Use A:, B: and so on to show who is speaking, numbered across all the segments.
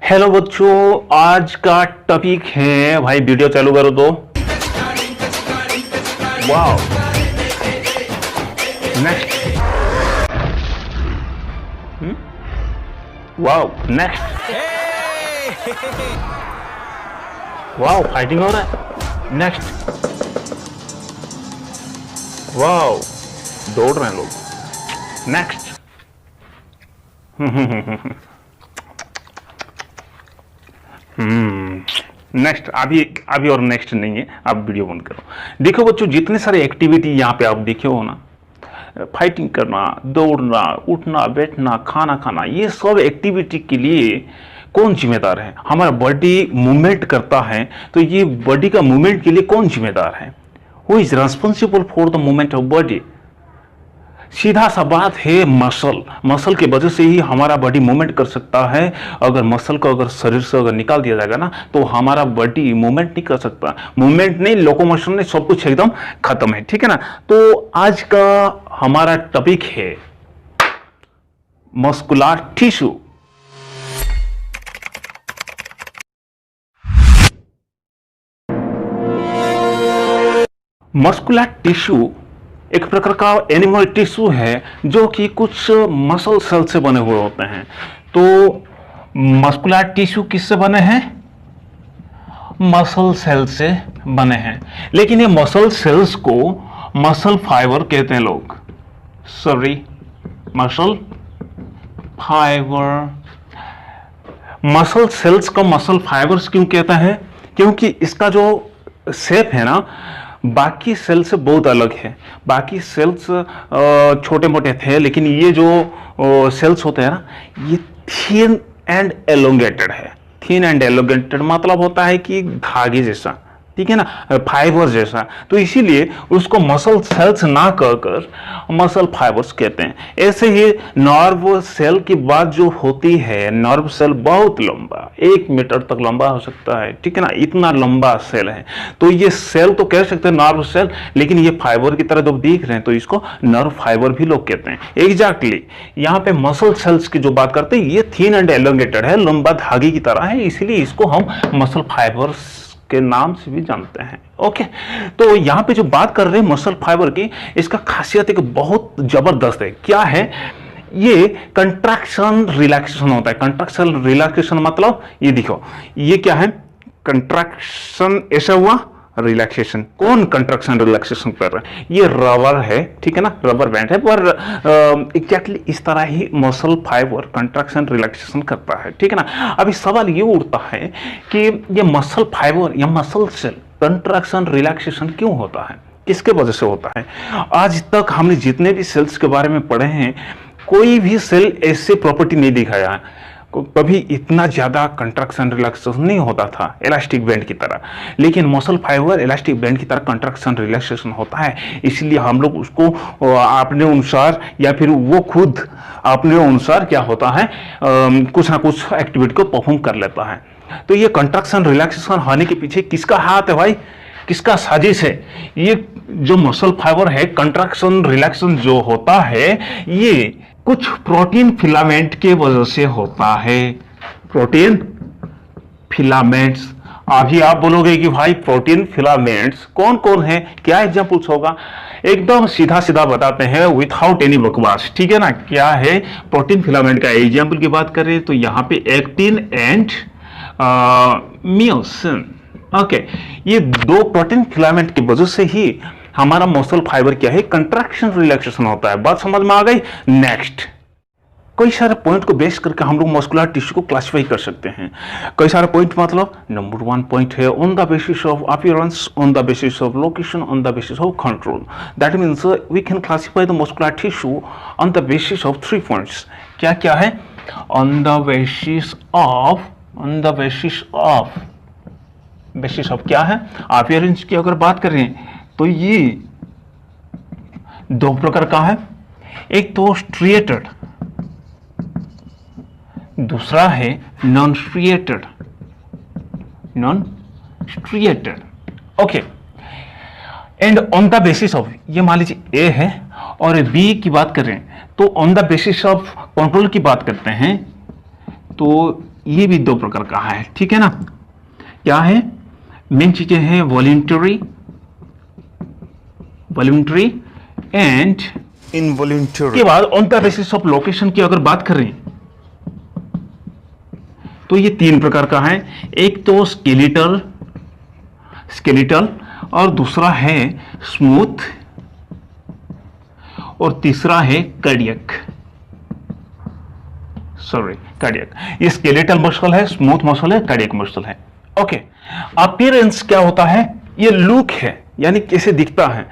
A: Hello बच्चों, आज का टॉपिक है भाई। वीडियो चालू करो तो। Wow, next. Wow, next. Wow, fighting हो रहा है। नेक्स्ट। वाओ, दौड़ रहे हैं लोग। नेक्स्ट। नेक्स्ट। अभी और नेक्स्ट नहीं है, आप वीडियो बंद करो। देखो बच्चों, जितने सारे एक्टिविटी यहाँ पे आप देखे हो ना, फाइटिंग करना, दौड़ना, उठना, बैठना, खाना खाना, ये सब एक्टिविटी के लिए कौन जिम्मेदार है? हमारा बॉडी मूवमेंट करता है, तो ये बॉडी का मूवमेंट के लिए कौन जिम्मेदार है? Who is responsible for the movement of body? सीधा सा बात है, मसल की वजह से ही हमारा बॉडी मूवमेंट कर सकता है। अगर मसल को अगर शरीर से अगर निकाल दिया जाएगा ना, तो हमारा बॉडी मूवमेंट नहीं कर सकता। मूवमेंट नहीं, लोकोमोशन नहीं, सब कुछ एकदम खत्म है। ठीक है ना? तो आज का हमारा टॉपिक है मस्कुलर टिश्यू। मस्कुलर टिश्यू एक प्रकार का एनिमल टिश्यू है जो कि कुछ मसल सेल से बने हुए होते हैं। तो मस्कुलर टिश्यू किससे बने हैं? मसल सेल से बने हैं। लेकिन ये मसल सेल्स को मसल फाइबर कहते हैं लोग। Sorry, muscle fibre. Muscle cells को मसल फाइबर्स क्यों कहते हैं? क्योंकि इसका जो शेप है ना, बाकी सेल से बहुत अलग है। बाकी सेल्स छोटे मोटे थे, लेकिन ये जो सेल्स होते हैं ना, ये थिन एंड एलोंगेटेड है। थिन एंड एलोंगेटेड मतलब होता है कि धागे जैसा, ठीक है ना, फाइबर जैसा। तो इसीलिए उसको मसल सेल्स ना कहकर मसल फाइबर्स कहते हैं। ऐसे ही नर्व सेल की बात जो होती है, नर्व सेल बहुत लंबा, 1 मीटर तक लंबा हो सकता है। ठीक है ना, इतना लंबा सेल है। तो ये सेल तो कह सकते हैं नर्व सेल, लेकिन ये फाइबर की तरह जब दिख रहे हैं तो इसको नर्व फाइबर भी लोग कहते हैं। एग्जैक्टली यहाँ पे मसल सेल्स की जो बात करते हैं, ये थिन एंड एलोंगेटेड है, लंबा धागे की तरह है, इसीलिए इसको हम मसल फाइबर्स के नाम से भी जानते हैं। ओके, तो यहाँ पे जो बात कर रहे हैं मसल फाइबर की, इसका खासियत एक बहुत जबरदस्त है। क्या है? ये कंट्रैक्शन रिलैक्सेशन होता है। कंट्रैक्शन रिलैक्सेशन मतलब ये देखो, ये क्या है? कंट्रैक्शन ऐसा हुआ, रिलैक्सेशन। कौन कंट्रैक्शन रिलैक्सेशन कर रहा है? ये रबर है, ठीक है ना, रबर बैंड है। पर एग्जैक्टली इस तरह ही मसल फाइबर कंट्रैक्शन रिलैक्सेशन करता है। ठीक है ना? अभी सवाल ये उठता है कि ये मसल फाइबर या मसल सेल कंट्रैक्शन रिलैक्सेशन क्यों होता है, किसके वजह से होता है? आज तक हमने जितने भी सेल्स के बारे में पढ़े हैं, कोई भी सेल ऐसे प्रॉपर्टी नहीं दिखाया है। कभी इतना ज्यादा कंट्रैक्शन रिलैक्सेशन नहीं होता था इलास्टिक बैंड की तरह, लेकिन मसल फाइबर इलास्टिक बैंड की तरह कंट्रैक्शन रिलैक्सेशन होता है। इसलिए हम लोग उसको अपने अनुसार या फिर वो खुद अपने अनुसार क्या होता है, कुछ ना कुछ एक्टिविटी को परफॉर्म कर लेता है। तो ये कंट्रैक्शन रिलैक्सेशन होने के पीछे किसका हाथ है भाई? किसका साजिश है? ये जो मसल फाइबर है, कंट्रैक्शन रिलैक्सेशन जो होता है, ये कुछ प्रोटीन फिलामेंट के वजह से होता है। Protein filaments. अभी आप बोलोगे कि भाई प्रोटीन फिलामेंट्स कौन कौन है, क्या एग्जांपल्स होगा? एकदम सीधा सीधा बताते हैं विथआउट एनी बकवास। ठीक है ना? क्या है प्रोटीन फिलामेंट का एग्जांपल की बात करें तो यहाँ पे एक्टिन एंड मियोसिन। ओके, ये दो प्रोटीन फिलामेंट की वजह से ही हमारा मसल फाइबर क्या है, कंट्रैक्शन रिलैक्सेशन होता है। बात समझ में आ गई? नेक्स्ट। कई सारे पॉइंट को बेस करके हम लोग मस्कुलर टिश्यू को क्लासिफाई कर सकते हैं। कई सारे पॉइंट मतलब नंबर 1 पॉइंट है on the basis of appearance, on the basis of location, on the basis of control. That means we can classify the muscular tissue on the basis of 3 points. क्या क्या है? On the basis of क्या है? Appearance की अगर बात करें तो ये 2 प्रकार का है। एक तो स्ट्रिएटेड, दूसरा है non striated. Okay, and on the basis of, ये मान लीजिए ए है और बी की बात करें तो on the basis of control की बात करते हैं तो ये भी दो प्रकार का है, ठीक है ना। क्या है, मेन चीजें हैं वॉलंटरी एंड
B: इनवॉलंटरी।
A: के बाद on the basis of location की अगर बात करें तो ये तीन प्रकार का है। एक तो स्केलेटल और दूसरा है स्मूथ और तीसरा है कार्डियक। ये स्केलेटल मसल है, स्मूथ मसल है, कार्डियक मसल है। ओके, अपीयरेंस क्या होता है, ये लुक है, यानी कैसे दिखता है,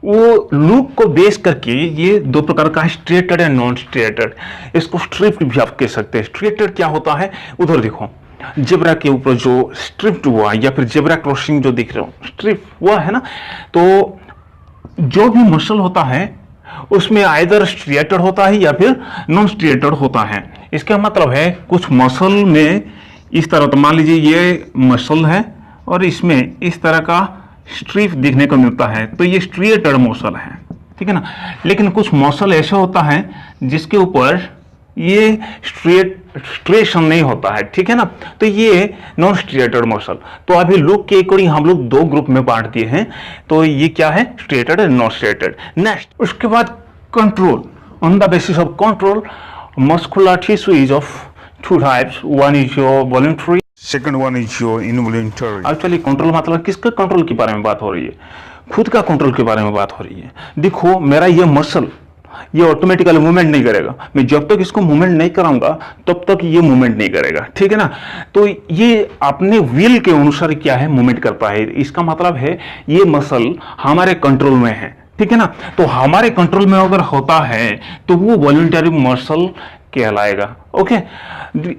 A: वो लुक को बेस करके ये दो प्रकार का है, स्ट्रेटेड एंड नॉन स्ट्रेटेड। इसको स्ट्रिप्ड भी आप कह सकते हैं। स्ट्रेटेड क्या होता है, उधर देखो जेब्रा के ऊपर जो स्ट्रिप्ड हुआ या फिर जेब्रा क्रॉसिंग जो दिख रहे हो स्ट्रिप हुआ है ना, तो जो भी मसल होता है उसमें आइदर स्ट्रेटेड होता है या फिर नॉन स्ट्रेटेड होता है। इसका मतलब है कुछ मसल में इस तरह, तो मान लीजिए ये मसल है और इसमें इस तरह का स्ट्रिप दिखने को मिलता है, तो ये स्ट्रेटेड मसल है, ठीक है ना। लेकिन कुछ मसल ऐसे होता है जिसके ऊपर ये स्ट्रेशन नहीं होता है, ठीक है ना, तो ये नॉन स्ट्रेटेड मसल। तो अभी लुक के अकॉर्डिंग हम लोग दो ग्रुप में बांट दिए हैं, तो ये क्या है, striated and non striated. Next, उसके बाद control. On the basis of control, muscular tissue is of two types, one is your voluntary,
B: second one is your involuntary.
A: Actually control मतलब किसका कंट्रोल के बारे में बात हो रही है, खुद का कंट्रोल के बारे में बात हो रही है। देखो मेरा ये मसल ये ऑटोमेटिकली मूवमेंट नहीं करेगा, मैं जब तक इसको मूवमेंट नहीं कराऊंगा तब तक ये मूवमेंट नहीं करेगा, ठीक है ना। तो ये अपने विल के अनुसार क्या है, मूवमेंट करता है। इसका मतलब है ये मसल हमारे कंट्रोल में है, ठीक है ना। तो हमारे कंट्रोल में अगर होता है तो वो वॉलंटरी मसल कहलाएगा। ओके,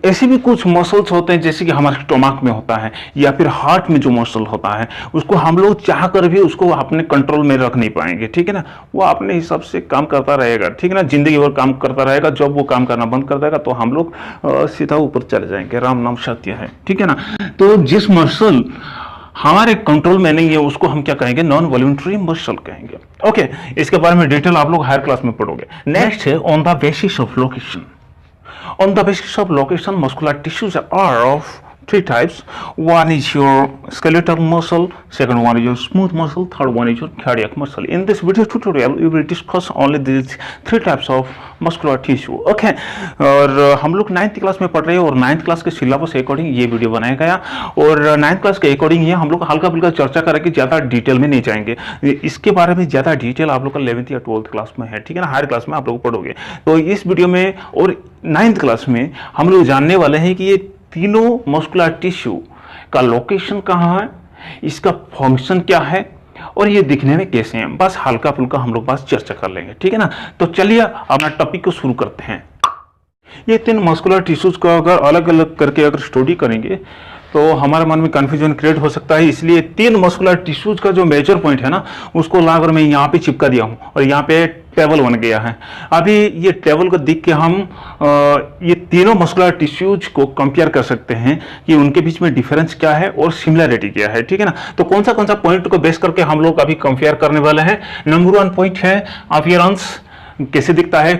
A: ऐसे भी कुछ मसल्स होते हैं जैसे कि हमारे स्टोमक में होता है या फिर हार्ट में जो मसल होता है उसको हम लोग चाह कर भी उसको अपने कंट्रोल में रख नहीं पाएंगे, ठीक है ना। वो अपने हिसाब से काम करता रहेगा, ठीक है ना, जिंदगी भर काम करता रहेगा। जब वो काम करना बंद कर देगा तो हम लोग सीधा ऊपर चले जाएंगे। राम नाम सत्य है, ठीक है ना। तो जिस मसल हमारे कंट्रोल में नहीं है उसको हम क्या कहेंगे, नॉन वॉलंटरी मसल कहेंगे। ओके, इसके बारे में डिटेल आप लोग हायर क्लास में पढ़ोगे। नेक्स्ट है on the basis of location. On the basis of location, muscular tissues are of three types. One is your skeletal muscle, second one is your smooth muscle, third one is your cardiac muscle. In this video tutorial, we will discuss only these three types of muscular tissue. Okay, और हम लोग 9th class में पढ़ रहे हैं और 9th class के syllabus के अकॉर्डिंग ये वीडियो बनाया गया और 9th क्लास के अकॉर्डिंग ये हम लोग हल्का फुल्का चर्चा करेंगे, ज़्यादा डिटेल में नहीं जाएंगे। इसके बारे में ज़्यादा डिटेल आप लोग का 11th या 12th क्लास में है, ठीक है ना, हायर क्लास में आप लोग पढ़ोगे। तो इस वीडियो में और 9th क्लास में हम लोग जानने वाले हैं कि ये तीनों मस्कुलर टिश्यू का लोकेशन कहाँ है, इसका फंक्शन क्या है और ये दिखने में कैसे हैं। बस हल्का फुल्का हम लोग बस चर्चा कर लेंगे, ठीक है ना। तो चलिए अपना टॉपिक को शुरू करते हैं। ये तीन मस्कुलर टिश्यूज को अगर अलग अलग करके अगर स्टडी करेंगे तो हमारे मन में कंफ्यूजन क्रिएट हो सकता है। इसलिए तीन मस्कुलर टिश्यूज का जो मेजर पॉइंट है ना उसको लाकर मैं यहाँ पे चिपका दिया हूँ और यहाँ पे टेबल बन गया है। अभी ये टेबल को देख के हम ये तीनों मस्कुलर टिश्यूज को कंपेयर कर सकते हैं कि उनके बीच में डिफरेंस क्या है और सिमिलरिटी क्या है, ठीक है ना। तो कौन सा पॉइंट को बेस करके हम लोग अभी कंपेयर करने वाले हैं। नंबर 1 पॉइंट है अपीयरेंस, कैसे दिखता है,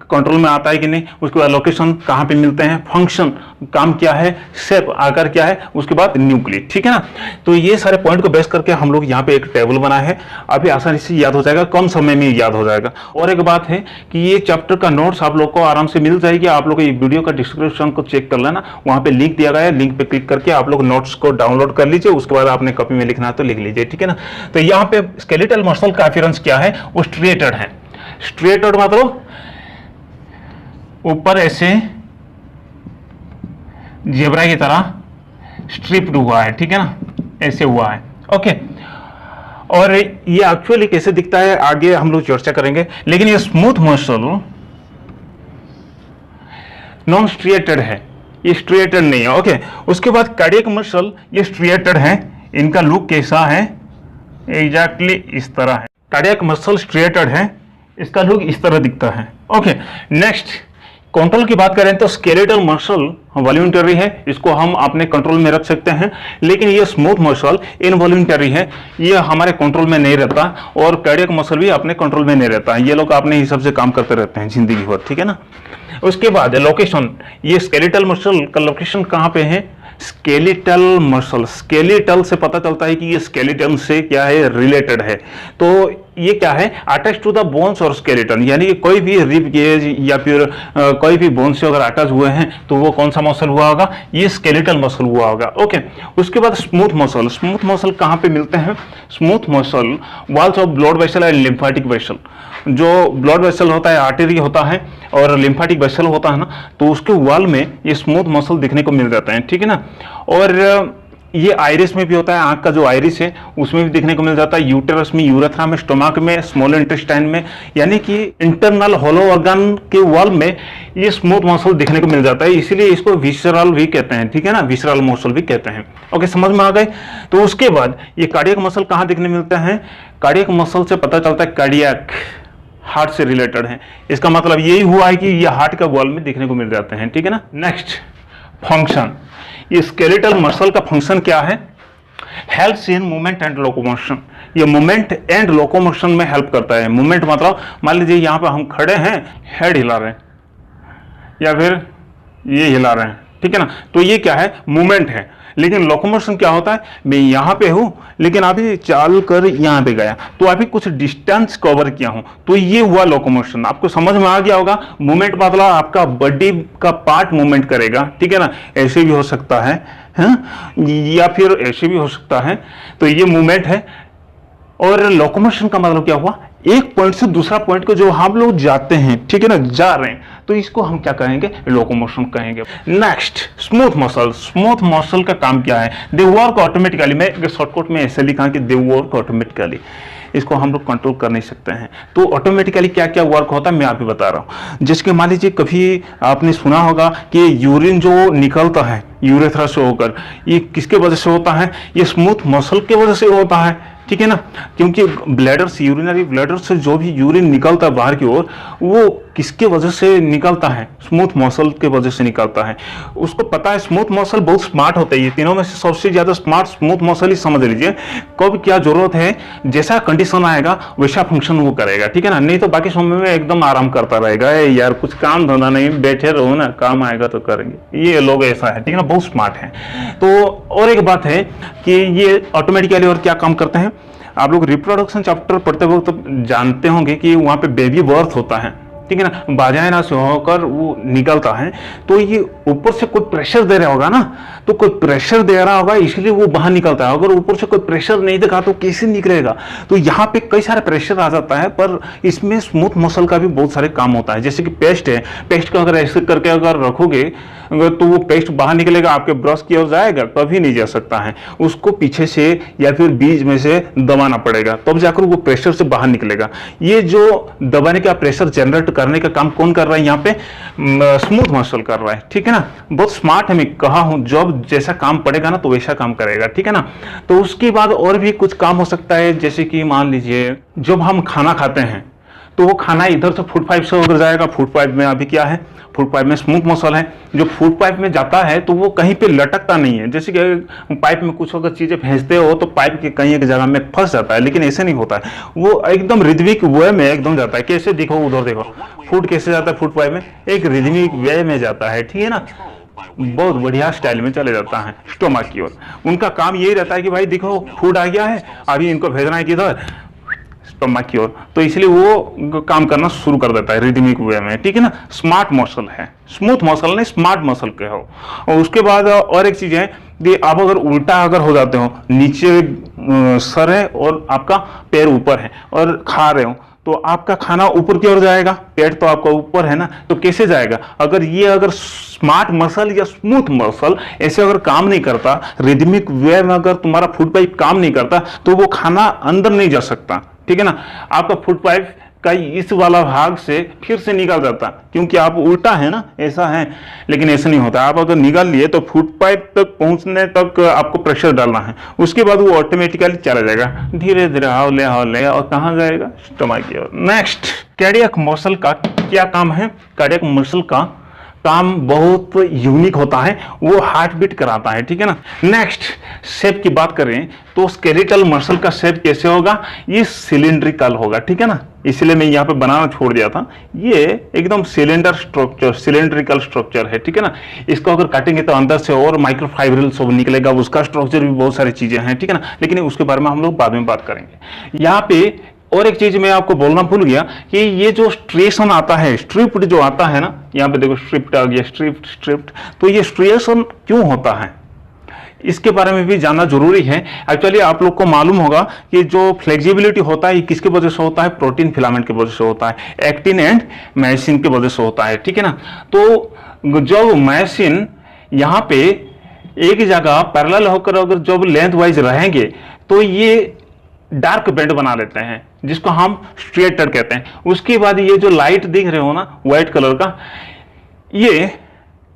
A: कंट्रोल में आता है कि नहीं, उसके बाद लोकेशन कहाँ पे मिलते हैं, फंक्शन काम क्या है, शेप आकार क्या है, उसके बाद न्यूक्लियस, ठीक है ना। तो ये सारे पॉइंट को बेस करके हम लोग यहाँ पे एक टेबल बनाया है। अभी आसानी से याद हो जाएगा, कम समय में याद हो जाएगा। और एक बात है कि ये चैप्टर का नोट्स आप लोग को आराम से मिल जाएगी। आप लोग वीडियो का डिस्क्रिप्शन को चेक कर लेना, वहाँ पे लिंक दिया गया है, लिंक पे क्लिक करके आप लोग नोट्स को डाउनलोड कर लीजिए। उसके बाद आपने कॉपी में लिखना है तो लिख लीजिए, ठीक है ना। तो यहाँ पे स्केलेटल मसल का अपीयरेंस क्या है, वो स्ट्रेटेड है। स्ट्रेटेड मतलब ऊपर ऐसे जेब्रा की तरह स्ट्रिप्ड हुआ है, ठीक है ना, ऐसे हुआ है। ओके, और ये एक्चुअली कैसे दिखता है आगे हम लोग चर्चा करेंगे। लेकिन ये स्मूथ मसल नॉन स्ट्रिएटेड है, ये स्ट्रिएटेड नहीं है। ओके, उसके बाद कार्डियक मसल ये स्ट्रिएटेड है। इनका लुक कैसा है, एग्जैक्टली इस तरह है। कार्डियक मसल स्ट्रिएटेड है, इसका लुक इस तरह दिखता है। ओके, नेक्स्ट कंट्रोल की बात करें तो स्केलेटल मसल वॉलंटरी है, इसको हम अपने कंट्रोल में रख सकते हैं। लेकिन ये स्मूथ मसल इनवॉलंटरी है, ये हमारे कंट्रोल में नहीं रहता। और कार्डियक मसल भी अपने कंट्रोल में नहीं रहता है, ये लोग अपने हिसाब से काम करते रहते हैं जिंदगी भर, ठीक है ना। उसके बाद लोकेशन, ये स्केलेटल मसल का लोकेशन कहाँ पे है? स्केलेटल मसल, स्केलेटल से पता चलता है कि ये स्केलेटन से क्या है, रिलेटेड है। तो ये क्या है, अटैच टू द बोन्स और स्केलेटन, यानी कि कोई भी रिब गेज या फिर कोई भी बोन से अगर अटैच हुए हैं तो वो कौन सा मसल हुआ होगा? ये स्केलेटल मसल हुआ होगा। ओके, उसके बाद स्मूथ मसल, स्मूथ मसल कहाँ पे मिलते हैं? Smooth muscle walls of blood vessel and lymphatic vessel, जो ब्लड वेसल होता है, आर्टरी होता है और लिम्फेटिक वेसल होता है ना, तो उसके वॉल में ये स्मूथ मसल दिखने को मिल जाते हैं, ठीक है ना। और ये आइरिस में भी होता है, आंख का जो आइरिस है उसमें भी देखने को मिल जाता है, यूटेरस में, यूरेथ्रा में, स्टोमक में, स्मॉल इंटेस्टाइन में, यानी कि इंटरनल होलो ऑर्गन के वॉल में ये स्मूथ मसल देखने को मिल जाता है, इसीलिए इसको विसरल भी कहते हैं, ठीक है ना, विसरल मसल भी कहते हैं। ओके, समझ में आ गए। तो उसके बाद ये कार्डियक मसल कहाँ देखने मिलते हैं? कार्डियक मसल से पता चलता है कार्डियक हार्ट से रिलेटेड है, इसका मतलब यही हुआ है कि ये हार्ट का वॉल में देखने को मिल जाते हैं, ठीक है ना। नेक्स्ट फंक्शन, ये स्केलेटल मसल का फंक्शन क्या है? Helps in movement and locomotion, ये मूवमेंट एंड लोकोमोशन में हेल्प करता है। मूवमेंट मतलब मान लीजिए यहाँ पे हम खड़े हैं, हेड हिला रहे हैं या फिर ये हिला रहे हैं, ठीक है ना, तो ये क्या है? मूवमेंट है। लेकिन लोकोमोशन क्या होता है? मैं यहाँ पे हूँ लेकिन अभी चाल कर यहाँ पे गया, तो अभी कुछ डिस्टेंस कवर किया हूँ, तो ये हुआ लोकोमोशन। आपको समझ में आ गया होगा। मूवमेंट मतलब आपका बॉडी का पार्ट मूवमेंट करेगा, ठीक है ना, ऐसे भी हो सकता है, या फिर ऐसे भी हो सकता है, तो ये मूवमेंट है। और लोकोमोशन का मतलब क्या हुआ? एक पॉइंट से दूसरा पॉइंट को जो हम लोग जाते हैं, ठीक है ना, जा रहे हैं, तो इसको हम क्या कहेंगे? लोकोमोशन कहेंगे। Next smooth muscle, smooth muscle का काम क्या है? दे वर्क ऑटोमेटिकली, मैं शॉर्टकट में ऐसे लिखा कि दे वर्क ऑटोमेटिकली, इसको हम लोग कंट्रोल कर नहीं सकते हैं। तो ऑटोमेटिकली क्या क्या वर्क होता है मैं आप ही बता रहा हूँ। जैसे कि मान लीजिए कभी आपने सुना होगा कि यूरिन जो निकलता है यूरेथ्रा से होकर, ये किसके वजह से होता है? ये स्मूथ मसल के वजह से होता है, ठीक है ना, क्योंकि ब्लैडर से, यूरिनरी ब्लैडर से जो भी यूरिन निकलता है बाहर की ओर, वो किसके वजह से निकलता है? स्मूथ मसल के वजह से निकलता है। उसको पता है, स्मूथ मसल बहुत स्मार्ट होता है, ये तीनों में से सबसे ज्यादा स्मार्ट स्मूथ मसल ही समझ लीजिए। कब क्या जरूरत है, जैसा कंडीशन आएगा वैसा फंक्शन वो करेगा, ठीक है ना, नहीं तो बाकी समय में एकदम आराम करता रहेगा, यार कुछ काम धंधा नहीं, बैठे रहो ना, काम आएगा तो करेंगे। ये लोग ऐसा है, ठीक है ना, बहुत स्मार्ट है। तो और एक बात है कि ये ऑटोमेटिकली और क्या काम करते हैं? आप लोग रिप्रोडक्शन चैप्टर पढ़ते वक्त तो जानते होंगे कि वहां पे बेबी बर्थ होता है, ठीक है ना, वाजाइना से होकर वो निकलता है, तो ये ऊपर से कोई प्रेशर दे रहा होगा ना, तो कोई प्रेशर दे रहा होगा इसलिए वो बाहर निकलता है। अगर ऊपर से कोई प्रेशर नहीं देगा तो कैसे निकलेगा? तो यहाँ पे कई सारे प्रेशर आ जाता है, पर इसमें स्मूथ मसल का भी बहुत सारे काम होता है। जैसे कि पेस्ट है, पेस्ट को अगर ऐसे करके अगर रखोगे तो वो पेस्ट बाहर निकलेगा, आपके ब्रश की ओर जाएगा, तभी नहीं जा सकता है, उसको पीछे से या फिर बीच में से दबाना पड़ेगा, तब जाकर वो प्रेशर से बाहर निकलेगा। ये जो दबाने का प्रेशर जनरेट करने का काम कौन कर रहा है? यहाँ पे स्मूथ मसल कर रहा है, ठीक है ना, बहुत स्मार्ट है। मैं कहा हूं, जब जैसा काम पड़ेगा ना तो वैसा काम करेगा, ठीक है ना। तो उसके बाद और भी कुछ काम हो सकता है, जैसे कि मान लीजिए जब हम खाना खाते हैं तो वो खाना इधर से फूड पाइप से होकर जाएगा, फूड पाइप में अभी क्या है, फूड पाइप में स्मूथ मसल है, जो फूड पाइप में जाता है तो वो कहीं पे लटकता नहीं है। जैसे कि पाइप में कुछ अगर चीजें भेजते हो तो पाइप के कहीं एक जगह में फंस जाता है, लेकिन ऐसे नहीं होता है, वो एकदम रिदमिक वे में एकदम जाता है। कैसे? देखो उधर देखो, फूड कैसे जाता है फूड पाइप में, एक रिदमिक वे में जाता है, ठीक है ना, बहुत बढ़िया स्टाइल में चले जाता है स्टोमक की ओर। उनका काम यही रहता है कि भाई देखो फूड आ गया है, अभी इनको भेजना है किधर, स्टोमक की ओर, तो इसलिए वो काम करना शुरू कर देता है रिदमिक वे में, ठीक है ना। स्मार्ट मसल है, स्मूथ मसल नहीं, स्मार्ट मसल के हो। और उसके बाद और एक चीज है कि आप अगर उल्टा अगर हो जाते हो, नीचे सर है और आपका पैर ऊपर है और खा रहे हो, तो आपका खाना ऊपर की ओर जाएगा, पेट तो आपका ऊपर है ना, तो कैसे जाएगा? अगर स्मार्ट मसल या स्मूथ मसल ऐसे अगर काम नहीं करता, रिदमिक वे में अगर तुम्हारा फूड पाइप काम नहीं करता, तो वो खाना अंदर नहीं जा सकता, ठीक है ना। आपका फूड पाइप का इस वाला भाग से फिर से निकल जाता, क्योंकि आप उल्टा है ना, ऐसा है, लेकिन ऐसा नहीं होता। आप अगर निकाल लिए तो फूड पाइप तक पहुंचने तक आपको प्रेशर डालना है, उसके बाद वो ऑटोमेटिकली चला जाएगा, धीरे धीरे हौले और कहाँ जाएगा, स्टमक की ओर। नेक्स्ट, कार्डियक मसल का क्या काम है? कार्डियक मसल का काम बहुत यूनिक होता है, वो हार्ट बीट कराता है, ठीक है ना। नेक्स्ट, शेप की बात करें तो स्केलेटल मसल का शेप कैसे होगा? ये सिलिंड्रिकल होगा, ठीक है ना, इसलिए मैं यहाँ पे बनाना छोड़ दिया था। ये एकदम सिलेंडर स्ट्रक्चर, सिलेंड्रिकल स्ट्रक्चर है, ठीक है ना। इसको अगर काटेंगे तो अंदर से और माइक्रोफाइब्रिल सब निकलेगा, उसका स्ट्रक्चर भी बहुत सारी चीजें हैं, ठीक है ना, लेकिन उसके बारे में हम लोग बाद में बात करेंगे। यहाँ पे और एक चीज मैं आपको बोलना भूल गया कि ये जो स्ट्रिएशन आता है, स्ट्रिप्ड जो आता है ना, यहाँ पे देखो स्ट्रिप्ड आ गया, स्ट्रिप्ड, तो ये स्ट्रिएशन क्यों होता है इसके बारे में भी जानना जरूरी है। एक्चुअली आप लोग को मालूम होगा कि जो फ्लेक्सिबिलिटी होता है ये किसके वजह से होता है, प्रोटीन फिलामेंट की वजह से होता है, एक्टिन एंड मायोसिन की वजह से होता है, ठीक है ना। तो जब मायोसिन यहाँ पे एक जगह पैरेलल होकर अगर जब लेंथ वाइज रहेंगे तो ये डार्क बैंड बना लेते हैं जिसको हम स्ट्रिएटेड कहते हैं। उसके बाद ये जो लाइट दिख रहे हो ना व्हाइट कलर का, ये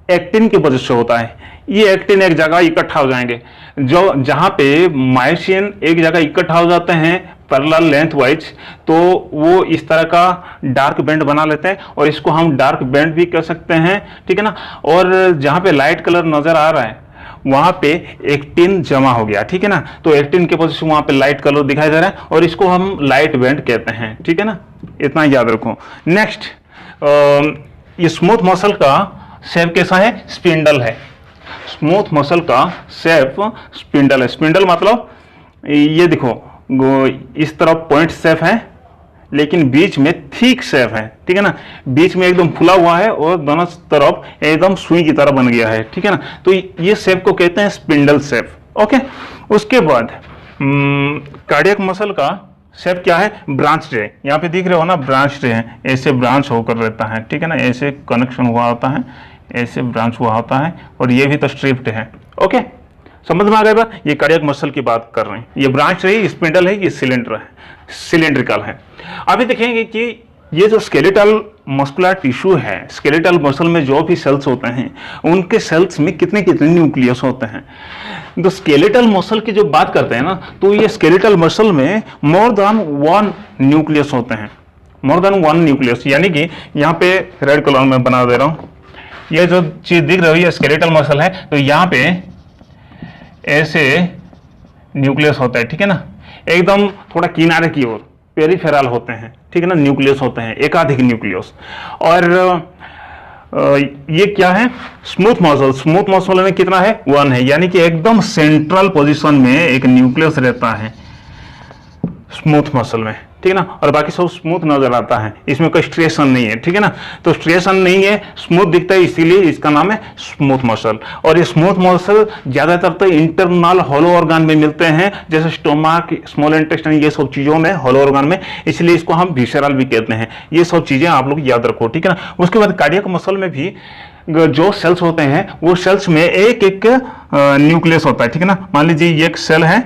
A: एक्टिन की वजह से होता है। ये एक्टिन एक जगह इकट्ठा हो जाएंगे, जो जहां पे मायोसिन एक जगह इकट्ठा हो जाते हैं पैरेलल लेंथ वाइज, तो वो इस तरह का डार्क बैंड बना लेते हैं और इसको हम डार्क बैंड भी कह सकते हैं, ठीक है ना। और जहां पे लाइट कलर नजर आ रहा है वहां पे एक्टिन जमा हो गया, ठीक है ना, तो एक्टिन के वजह से वहां पे लाइट कलर दिखाई दे रहा है और इसको हम लाइट बैंड कहते हैं, ठीक है ना, इतना याद रखो। नेक्स्ट, ये स्मूथ मसल का शेप कैसा है, स्पिंडल है। स्मूथ मसल का शेप स्पिंडल है। स्पिंडल मतलब ये देखो इस तरफ पॉइंट शेप है लेकिन बीच में थिक शेप है, ठीक है ना, बीच में एकदम फुला हुआ है और दोनों तरफ एकदम सुई की तरह बन गया है, ठीक है ना। तो ये शेप को कहते हैं स्पिंडल शेप। ओके, उसके बाद कार्डियक मसल का शेप क्या है, ब्रांच रे। यहाँ पे दिख रहे हो ना, ब्रांच रे है, ऐसे ब्रांच होकर रहता है, ठीक है ना, ऐसे कनेक्शन हुआ होता है, ऐसे ब्रांच हुआ होता है और ये भी तो स्ट्रिप्ड है। ओके, समझ में आ गया बात। ये कार्डियक मसल की बात कर रहे हैं। ये ब्रांच रही, स्पिंडल है, ये सिलेंडर है, सिलेंड्रिकल है। अभी देखेंगे कि ये जो स्केलेटल मस्कुलर टिश्यू है, स्केलेटल मसल में जो भी सेल्स होते हैं उनके सेल्स में कितने कितने न्यूक्लियस होते हैं। तो स्केलेटल मसल की जो बात करते हैं ना, तो ये स्केलेटल मसल में मोर देन 1 न्यूक्लियस होते हैं, मोर देन 1 न्यूक्लियस। यानी कि यहाँ पे रेड कलर में बना दे रहा हूँ, ये जो चीज दिख रही है स्केलेटल मसल है, तो यहाँ पे ऐसे न्यूक्लियस होता है, ठीक है ना, एकदम थोड़ा किनारे की ओर पेरिफेरल होते हैं, ठीक है ना, न्यूक्लियस होते हैं, एकाधिक न्यूक्लियस। और ये क्या है, स्मूथ मसल। स्मूथ मसल में कितना है, 1 है, यानी कि एकदम सेंट्रल पोजीशन में एक न्यूक्लियस रहता है स्मूथ मसल में, ठीक है ना, और बाकी सब स्मूथ नजर आता है, इसमें कोई स्ट्रिएशन नहीं है, ठीक है ना। तो स्ट्रिएशन नहीं है, स्मूथ दिखता है, इसीलिए इसका नाम है स्मूथ मसल। और ये स्मूथ मसल ज्यादातर तो इंटरनल हॉलो ऑर्गन में मिलते हैं, जैसे स्टोमक, स्मॉल इंटेस्टाइन, ये सब चीजों में, हॉलो ऑर्गन में, इसलिए इसको हम विसरल भी कहते हैं। ये सब चीजें आप लोग याद रखो, ठीक है ना। उसके बाद कार्डियक मसल में भी जो सेल्स होते हैं वो सेल्स में एक एक न्यूक्लियस होता है, ठीक है ना। मान लीजिए ये एक सेल है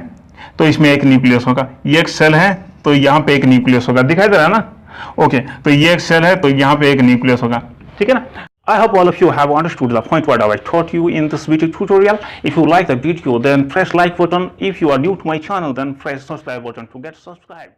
A: तो इसमें एक न्यूक्लियस होगा, ये एक सेल है तो यहाँ पे एक न्यूक्लियस होगा, दिखाई दे रहा है ना। ओके, तो ये एक सेल है तो यहाँ पे एक न्यूक्लियस होगा, ठीक है ना। I hope all of you have understood the point what I taught you in this video tutorial. If you like the video, then press like button. If you are new to my channel, then press subscribe button to get subscribed.